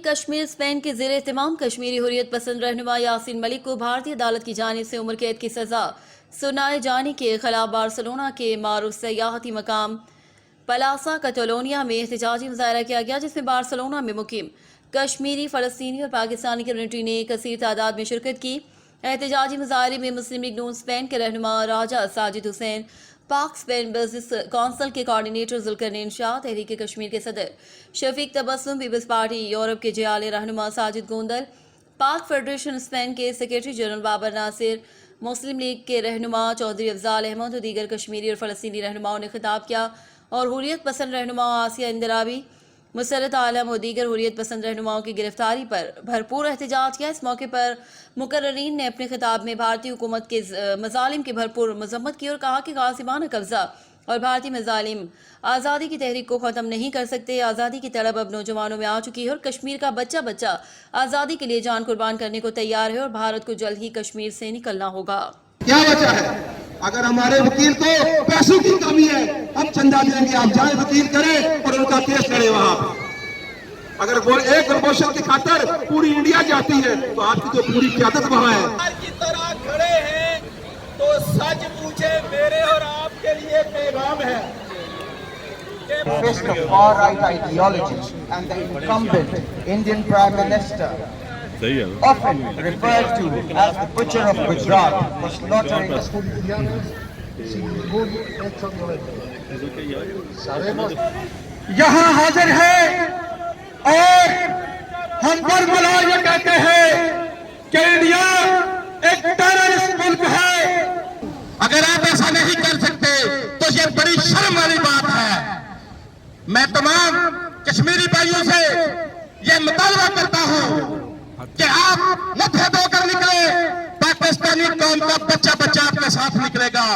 Kashmir Spain के ज़ेर एहतमाम कश्मीरी हुर्रियत पसंद रहनुमा यासीन मलिक को भारतीय अदालत की जानिब से उम्र कैद की सज़ा सुनाए जाने के खिलाफ बार्सिलोना के मारूफ सयाहती मकाम पलासा कैटलोनिया में एहतजाजी मुजाहरा किया गया, जिसमें बार्सिलोना में मुकीम कश्मीरी, फ़लस्तीनी और पाकिस्तानी कम्युनिटी ने कसीर तादाद में शिरकत की। एहतजाजी मुजाहरे में मुस्लिम लीग नून स्पेन के रहनुमा राजा Sajid Hussain, Pak Spain business council के कोऑर्डिनेटर जुल्करनैन शाह, तहरीक कश्मीर के सदर शफीक तबस्सुम, पीपल्स पार्टी यूरोप के जियाले रहनुमा साजिद गोंदल, पाक फेडरेशन स्पेन के सेक्रेटरी जनरल बाबर नासिर, मुस्लिम लीग के रहनुमा चौधरी अफजाल अहमद और दीगर कश्मीरी और फ़लस्तीनी रहनुमाओं ने खिताब किया और हुर्रियत पसंद रहनुमा आसिया इंदिराबी, मुसरत आलम और दीगर हुर्रियत पसंद रहनुमाओं की गिरफ्तारी पर भरपूर एहतजाज किया। इस मौके पर मुकर्ररीन ने अपने खिताब में भारतीय हुकूमत के मज़ालिम की भरपूर मजम्मत की और कहा कि गासिबाना कब्जा और भारतीय मज़ालिम आज़ादी की तहरीक को ख़त्म नहीं कर सकते। आज़ादी की तड़प अब नौजवानों में आ चुकी है और कश्मीर का बच्चा बच्चा आज़ादी के लिए जान कुर्बान करने को तैयार है और भारत को जल्द ही कश्मीर से निकलना होगा। क्या वजह है? अगर हमारे वकील को पैसों की कमी है, हम चंदा देंगे, आप जाए वकील करें और उनका केस करें वहां पे। अगर वो एक प्रमोशन की खातर पूरी इंडिया जाती है तो आपकी तो पूरी क्यादत वहां है। की तरह खड़े हैं तो सच पूछे, मेरे और आपके लिए पैगाम है। Fist of far-right ideology and the incumbent Indian Prime Minister, often referred to as the butcher of Gujarat, for slaughtering यहाँ हाजिर है और हम पर मुलाज़ कहते हैं कि इंडिया एक टेररिस्ट मुल्क है। अगर आप ऐसा नहीं कर सकते तो ये बड़ी शर्म वाली बात है। मैं तमाम कश्मीरी भाइयों से ये मुतालबा करता हूं कि आप मथे धोकर निकले, पाकिस्तानी कौम का बच्चा बच्चा आपके साथ निकलेगा।